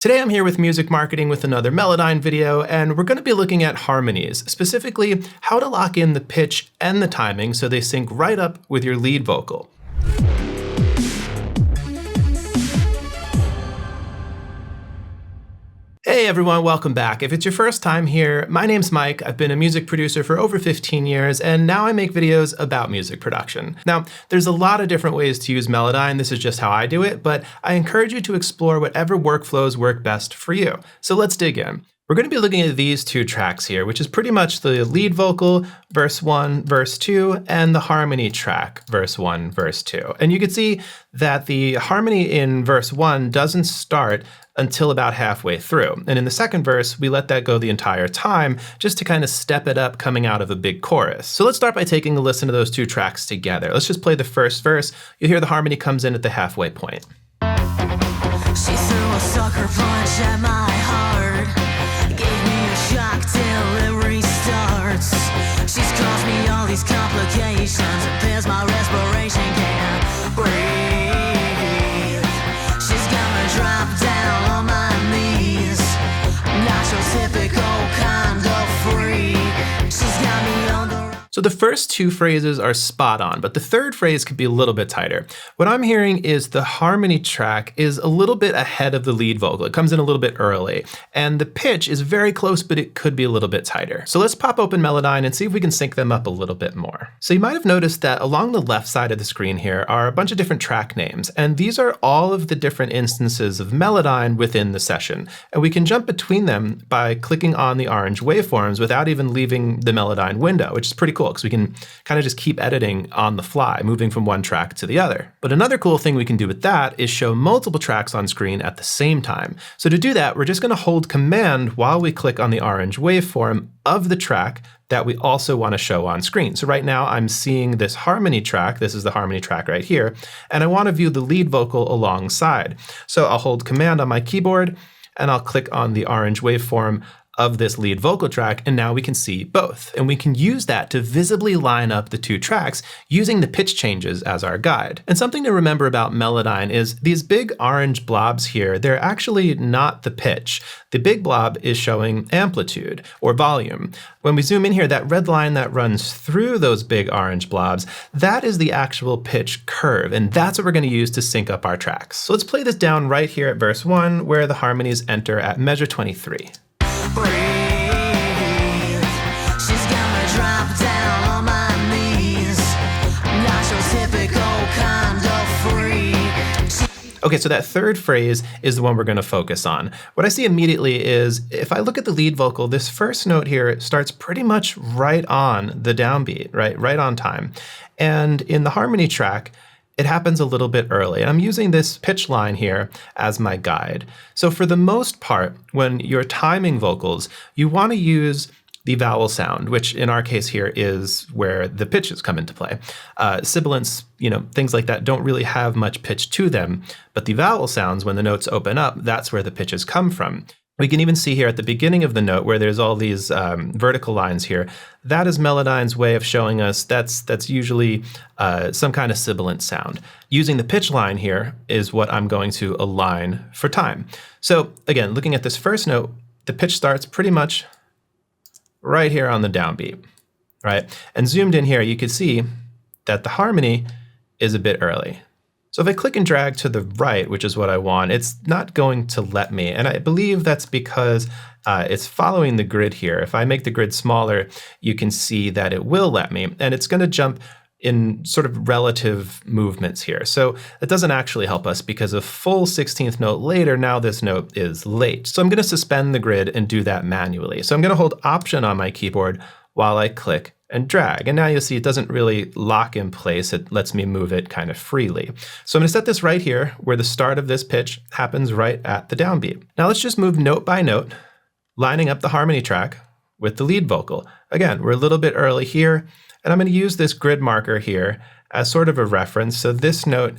Today I'm here with Music Marketing with another Melodyne video, and we're going to be looking at harmonies, specifically how to lock in the pitch and the timing so they sync right up with your lead vocal. Hey everyone, welcome back. If it's your first time here, my name's Mike. I've been a music producer for over 15 years, and now I make videos about music production. Now, there's a lot of different ways to use Melodyne. This is just how I do it, but I encourage you to explore whatever workflows work best for you. So let's dig in. We're going to be looking at these two tracks here, which is pretty much the lead vocal, verse 1, verse 2, and the harmony track, verse 1, verse 2. And you can see that the harmony in verse 1 doesn't start until about halfway through. And in the second verse, we let that go the entire time just to kind of step it up coming out of a big chorus. So let's start by taking a listen to those two tracks together. Let's just play the first verse. You'll hear the harmony comes in at the halfway point. She threw a sucker punch at my heart, gave me a shock till it restarts. She's caused me all these complications, impairs my respiration, can't breathe. She's got me dropped down on my knees, not your typical kind of freak. She's got me on the So the first two phrases are spot on, but the third phrase could be a little bit tighter. What I'm hearing is the harmony track is a little bit ahead of the lead vocal. It comes in a little bit early, and the pitch is very close, but it could be a little bit tighter. So let's pop open Melodyne and see if we can sync them up a little bit more. So you might have noticed that along the left side of the screen here are a bunch of different track names, and these are all of the different instances of Melodyne within the session. And we can jump between them by clicking on the orange waveforms without even leaving the Melodyne window, which is pretty cool because we can kind of just keep editing on the fly, moving from one track to the other. But another cool thing we can do with that is show multiple tracks on screen at the same time. So to do that, we're just going to hold Command while we click on the orange waveform of the track that we also want to show on screen. So right now I'm seeing this harmony track. This is the harmony track right here. And I want to view the lead vocal alongside. So I'll hold Command on my keyboard and I'll click on the orange waveform of this lead vocal track, and now we can see both. And we can use that to visibly line up the two tracks using the pitch changes as our guide. And something to remember about Melodyne is these big orange blobs here, they're actually not the pitch. The big blob is showing amplitude or volume. When we zoom in here, that red line that runs through those big orange blobs, that is the actual pitch curve, and that's what we're going to use to sync up our tracks. So let's play this down right here at verse 1, where the harmonies enter at measure 23. breathe. She's got me dropped down on my knees, not your typical kind of freak. Okay, so that third phrase is the one we're going to focus on. What I see immediately is, if I look at the lead vocal, this first note here starts pretty much right on the downbeat, right on time. And in the harmony track, it happens a little bit early. And I'm using this pitch line here as my guide. So for the most part, when you're timing vocals, you want to use the vowel sound, which in our case here is where the pitches come into play. Sibilants, things like that don't really have much pitch to them, but the vowel sounds, when the notes open up, that's where the pitches come from. We can even see here at the beginning of the note where there's all these vertical lines here. That is Melodyne's way of showing us that's usually some kind of sibilant sound. Using the pitch line here is what I'm going to align for time. So again, looking at this first note, the pitch starts pretty much right here on the downbeat, right? And zoomed in here, you can see that the harmony is a bit early. So if I click and drag to the right, which is what I want, it's not going to let me. And I believe that's because it's following the grid here. If I make the grid smaller, you can see that it will let me. And it's going to jump in sort of relative movements here. So it doesn't actually help us because a full 16th note later, now this note is late. So I'm going to suspend the grid and do that manually. So I'm going to hold Option on my keyboard while I click and drag. And now you'll see it doesn't really lock in place. It lets me move it kind of freely. So I'm going to set this right here where the start of this pitch happens right at the downbeat. Now let's just move note by note, lining up the harmony track with the lead vocal. Again, we're a little bit early here, and I'm going to use this grid marker here as sort of a reference. So this note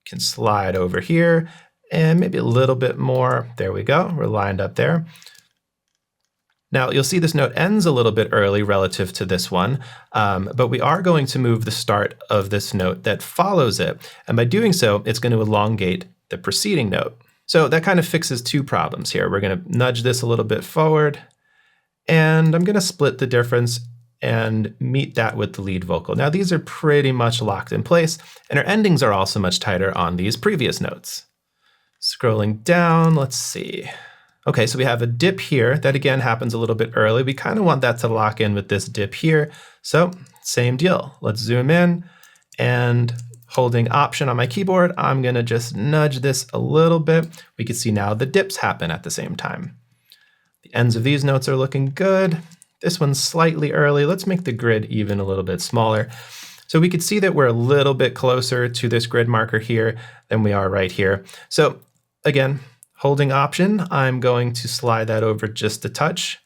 can slide over here and maybe a little bit more. There we go. We're lined up there. Now you'll see this note ends a little bit early relative to this one, but we are going to move the start of this note that follows it. And by doing so, it's going to elongate the preceding note. So that kind of fixes two problems here. We're going to nudge this a little bit forward, and I'm going to split the difference and meet that with the lead vocal. Now these are pretty much locked in place, and our endings are also much tighter on these previous notes. Scrolling down, let's see. Okay, so we have a dip here. That again happens a little bit early. We kind of want that to lock in with this dip here. So same deal. Let's zoom in, and holding Option on my keyboard, I'm gonna just nudge this a little bit. We can see now the dips happen at the same time. The ends of these notes are looking good. This one's slightly early. Let's make the grid even a little bit smaller. So we could see that we're a little bit closer to this grid marker here than we are right here. So again, holding Option, I'm going to slide that over just a touch.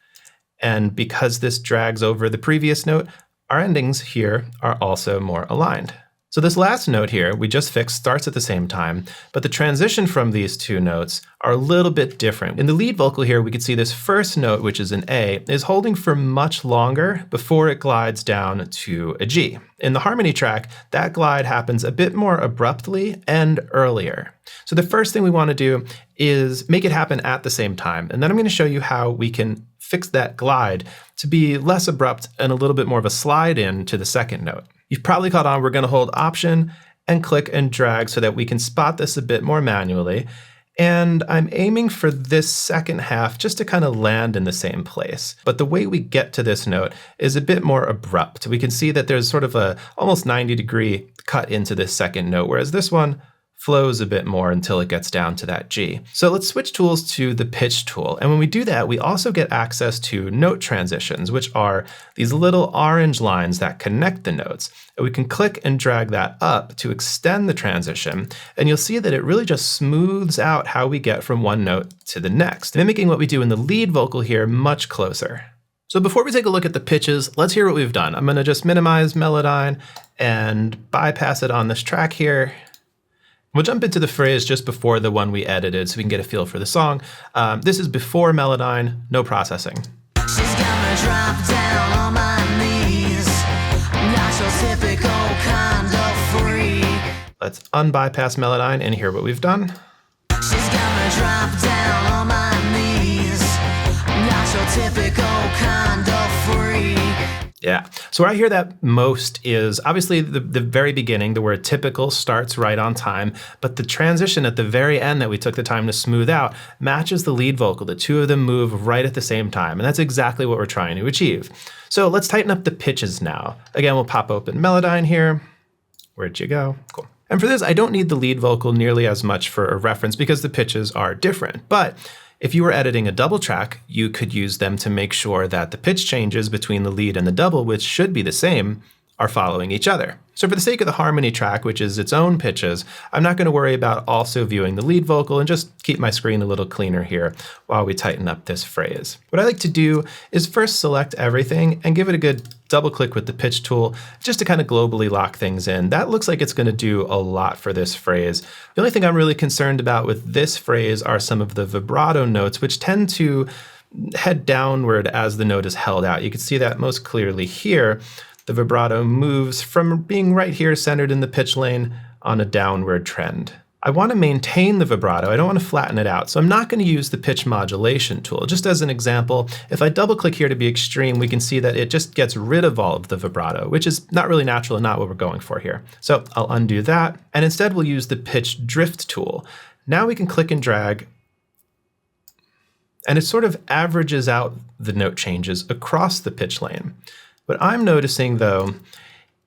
And because this drags over the previous note, our endings here are also more aligned. So this last note here we just fixed starts at the same time, but the transition from these two notes are a little bit different. In the lead vocal here, we can see this first note, which is an A, is holding for much longer before it glides down to a G. In the harmony track, that glide happens a bit more abruptly and earlier. So the first thing we want to do is make it happen at the same time. And then I'm going to show you how we can fix that glide to be less abrupt and a little bit more of a slide in to the second note. You've probably caught on, we're going to hold Option and click and drag so that we can spot this a bit more manually. And I'm aiming for this second half just to kind of land in the same place. But the way we get to this note is a bit more abrupt. We can see that there's sort of a almost 90-degree cut into this second note, whereas this one flows a bit more until it gets down to that G. So let's switch tools to the pitch tool. And when we do that, we also get access to note transitions, which are these little orange lines that connect the notes. And we can click and drag that up to extend the transition. And you'll see that it really just smooths out how we get from one note to the next, mimicking what we do in the lead vocal here much closer. So before we take a look at the pitches, let's hear what we've done. I'm going to just minimize Melodyne and bypass it on this track here. We'll jump into the phrase just before the one we edited so we can get a feel for the song. This is before Melodyne, no processing. She's got me drop down on my knees. Not your typical kind of freak. Let's unbypass Melodyne and hear what we've done. She's got me drop down on my knees. Not your typical kind of freak. Yeah, so where I hear that most is obviously the very beginning, the word typical starts right on time, but the transition at the very end that we took the time to smooth out matches the lead vocal. The two of them move right at the same time, and that's exactly what we're trying to achieve. So let's tighten up the pitches now. Again, we'll pop open Melodyne here. Where'd you go? Cool. And for this, I don't need the lead vocal nearly as much for a reference because the pitches are different, but if you were editing a double track, you could use them to make sure that the pitch changes between the lead and the double, which should be the same, are following each other. So for the sake of the harmony track, which is its own pitches, I'm not going to worry about also viewing the lead vocal and just keep my screen a little cleaner here while we tighten up this phrase. What I like to do is first select everything and give it a good double click with the pitch tool just to kind of globally lock things in. That looks like it's going to do a lot for this phrase. The only thing I'm really concerned about with this phrase are some of the vibrato notes, which tend to head downward as the note is held out. You can see that most clearly here. The vibrato moves from being right here centered in the pitch lane on a downward trend. I want to maintain the vibrato. I don't want to flatten it out. So I'm not going to use the pitch modulation tool. Just as an example, if I double click here to be extreme, we can see that it just gets rid of all of the vibrato, which is not really natural and not what we're going for here. So I'll undo that. And instead we'll use the pitch drift tool. Now we can click and drag, and it sort of averages out the note changes across the pitch lane. What I'm noticing, though,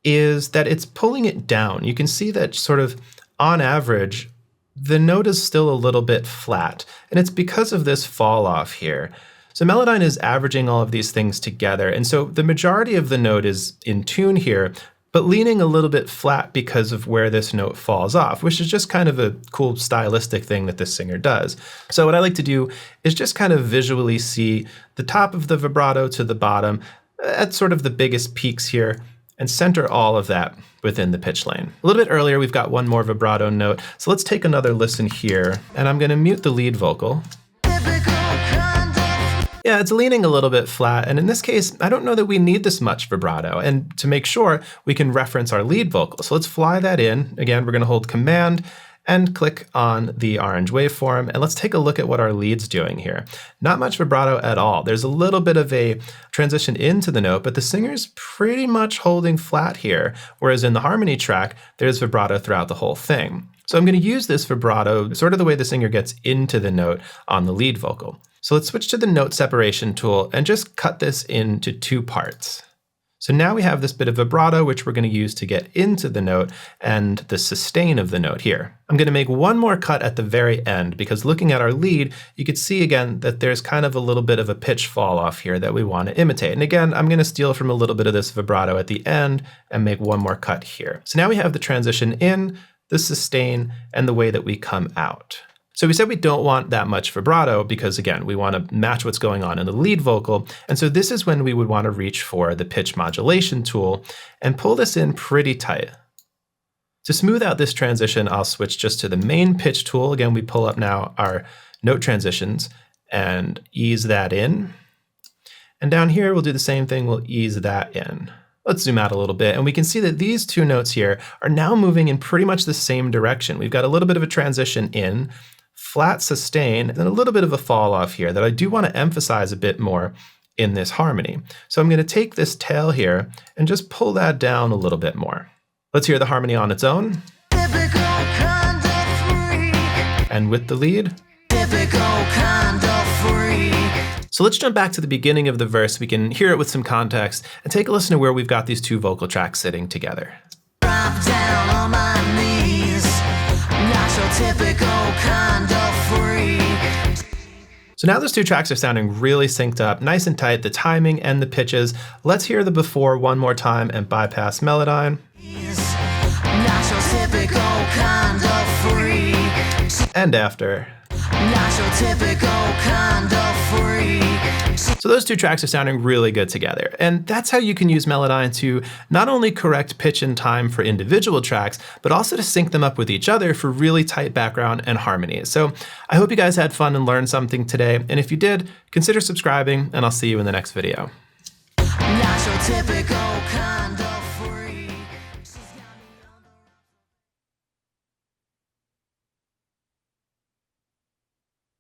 is that it's pulling it down. You can see that sort of, on average, the note is still a little bit flat, and it's because of this fall off here. So Melodyne is averaging all of these things together, and so the majority of the note is in tune here, but leaning a little bit flat because of where this note falls off, which is just kind of a cool stylistic thing that this singer does. So what I like to do is just kind of visually see the top of the vibrato to the bottom, at sort of the biggest peaks here, and center all of that within the pitch lane. A little bit earlier, we've got one more vibrato note, so let's take another listen here, and I'm going to mute the lead vocal. Yeah, it's leaning a little bit flat, and in this case, I don't know that we need this much vibrato, and to make sure, we can reference our lead vocal. So let's fly that in. Again, we're going to hold Command, and click on the orange waveform, and let's take a look at what our lead's doing here. Not much vibrato at all. There's a little bit of a transition into the note, but the singer's pretty much holding flat here, whereas in the harmony track, there's vibrato throughout the whole thing. So I'm going to use this vibrato sort of the way the singer gets into the note on the lead vocal. So let's switch to the note separation tool and just cut this into 2 parts. So now we have this bit of vibrato, which we're going to use to get into the note, and the sustain of the note here. I'm going to make one more cut at the very end, because looking at our lead, you can see again that there's kind of a little bit of a pitch fall off here that we want to imitate. And again, I'm going to steal from a little bit of this vibrato at the end and make one more cut here. So now we have the transition in, the sustain, and the way that we come out. So we said we don't want that much vibrato because, again, we want to match what's going on in the lead vocal. And so this is when we would want to reach for the pitch modulation tool and pull this in pretty tight. To smooth out this transition, I'll switch just to the main pitch tool. Again, we pull up now our note transitions and ease that in. And down here, we'll do the same thing. We'll ease that in. Let's zoom out a little bit, and we can see that these 2 notes here are now moving in pretty much the same direction. We've got a little bit of a transition in, flat sustain, and a little bit of a fall off here that I do want to emphasize a bit more in this harmony. So I'm going to take this tail here and just pull that down a little bit more. Let's hear the harmony on its own. And with the lead. So let's jump back to the beginning of the verse. We can hear it with some context and take a listen to where we've got these 2 vocal tracks sitting together. Drop down on my knees, not your typical kind of freak. So now those 2 tracks are sounding really synced up, nice and tight, the timing and the pitches. Let's hear the before one more time and bypass Melodyne. Not your typical kind of freak. And after. Not your typical kind of freak. So those 2 tracks are sounding really good together. And that's how you can use Melodyne to not only correct pitch and time for individual tracks, but also to sync them up with each other for really tight background and harmonies. So I hope you guys had fun and learned something today. And if you did, consider subscribing, and I'll see you in the next video. Not your typical